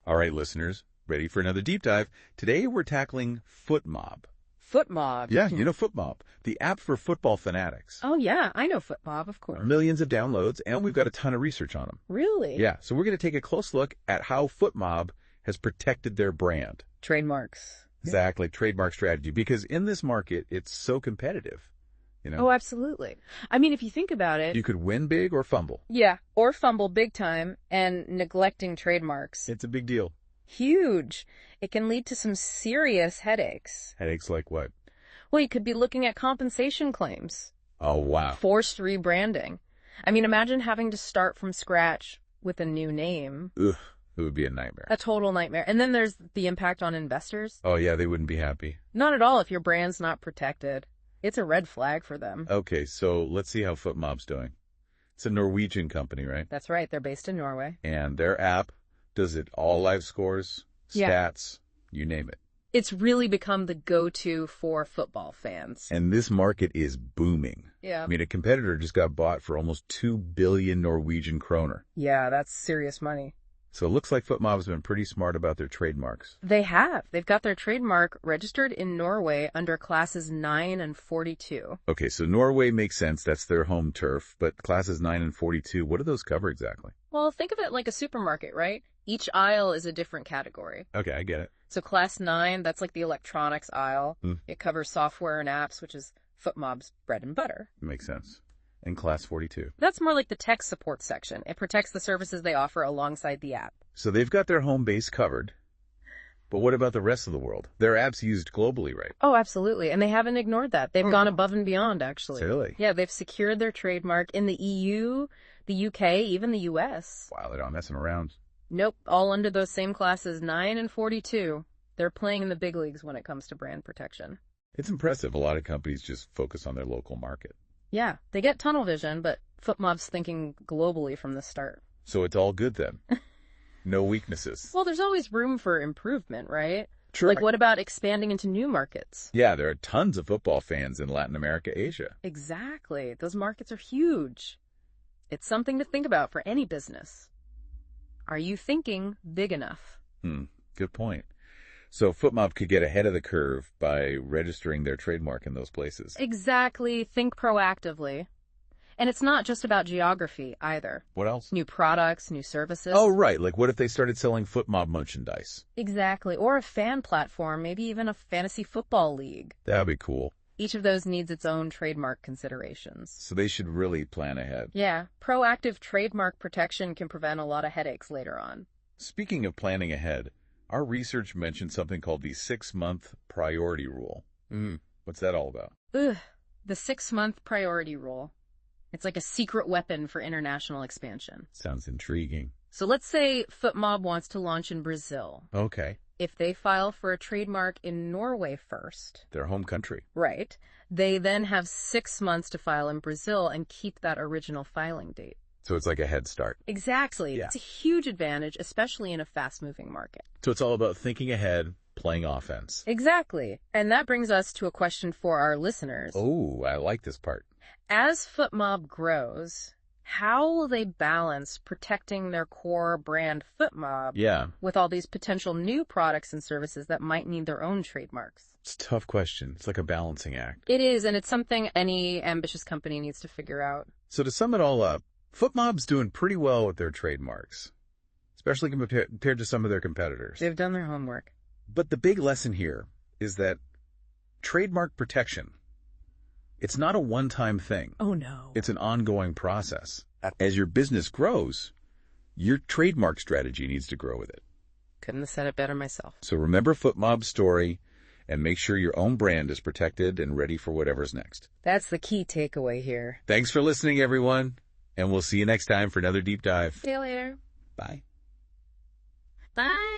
All right, listeners, ready for another deep dive? Today we're tackling Fotmob. Fotmob. Yeah, you know Fotmob, the app for football fanatics. Oh, yeah, I know Fotmob, of course. Millions of downloads, and we've got a ton of research on them. Really? Yeah, so we're going to take a close look at how Fotmob has protected their brand. Trademarks. Exactly, trademark strategy, because in this market, it's so competitive. You know? Oh, absolutely. I mean, if you think about it. You could win big or fumble. Yeah, or fumble big time, and neglecting trademarks. It's a big deal. Huge. It can lead to some serious headaches. Headaches like what? Well, you could be looking at compensation claims. Oh, wow. Forced rebranding. I mean, imagine having to start from scratch with a new name. Ugh, it would be a nightmare. A total nightmare. And then there's the impact on investors. Oh, yeah, they wouldn't be happy. Not at all if your brand's not protected. It's a red flag for them. Okay, so let's see how Fotmob's doing. It's a Norwegian company, right? That's right. They're based in Norway. And their app does it all live scores, stats, you name it. It's really become the go-to for football fans. And this market is booming. Yeah. I mean, a competitor just got bought for almost 2 billion Norwegian kroner. Yeah, that's serious money. So it looks like Fotmob's been pretty smart about their trademarks. They have. They've got their trademark registered in Norway under classes 9 and 42. Okay, so Norway makes sense. That's their home turf. But classes 9 and 42, what do those cover exactly? Well, think of it like a supermarket, right? Each aisle is a different category. Okay, I get it. So class 9, that's like the electronics aisle. It covers software and apps, which is Fotmob's bread and butter. Makes sense. And class 42. That's more like the tech support section. It protects the services they offer alongside the app. So they've got their home base covered. But what about the rest of the world? Their app's used globally, right? Oh, absolutely. And they haven't ignored that. They've gone above and beyond, actually. Really? Yeah, they've secured their trademark in the EU, the UK, even the US. Wow, they're not messing around. Nope, all under those same classes, 9 and 42. They're playing in the big leagues when it comes to brand protection. It's impressive. A lot of companies just focus on their local market. Yeah, they get tunnel vision, but Fotmob's thinking globally from the start. So it's all good then. No weaknesses. Well, there's always room for improvement, right? True. Like, what about expanding into new markets? Yeah, there are tons of football fans in Latin America, Asia. Exactly. Those markets are huge. It's something to think about for any business. Are you thinking big enough? Good point. So Fotmob could get ahead of the curve by registering their trademark in those places. Exactly. Think proactively. And it's not just about geography either. What else? New products, new services. Oh, right. Like what if they started selling Fotmob merchandise? Exactly. Or a fan platform, maybe even a fantasy football league. That'd be cool. Each of those needs its own trademark considerations. So they should really plan ahead. Yeah. Proactive trademark protection can prevent a lot of headaches later on. Speaking of planning ahead, our research mentioned something called the 6-month priority rule. What's that all about? The 6-month priority rule. It's like a secret weapon for international expansion. Sounds intriguing. So let's say Fotmob wants to launch in Brazil. Okay. If they file for a trademark in Norway first. Their home country. Right. They then have 6 months to file in Brazil and keep that original filing date. So it's like a head start. Exactly. Yeah. It's a huge advantage, especially in a fast-moving market. So it's all about thinking ahead, playing offense. Exactly. And that brings us to a question for our listeners. Oh, I like this part. As Fotmob grows, how will they balance protecting their core brand Fotmob with all these potential new products and services that might need their own trademarks? It's a tough question. It's like a balancing act. It is, and it's something any ambitious company needs to figure out. So to sum it all up, Fotmob's doing pretty well with their trademarks, especially compared to some of their competitors. They've done their homework. But the big lesson here is that trademark protection, it's not a one-time thing. Oh, no. It's an ongoing process. As your business grows, your trademark strategy needs to grow with it. Couldn't have said it better myself. So remember Fotmob's story and make sure your own brand is protected and ready for whatever's next. That's the key takeaway here. Thanks for listening, everyone, and we'll see you next time for another deep dive. See you later. Bye. Bye.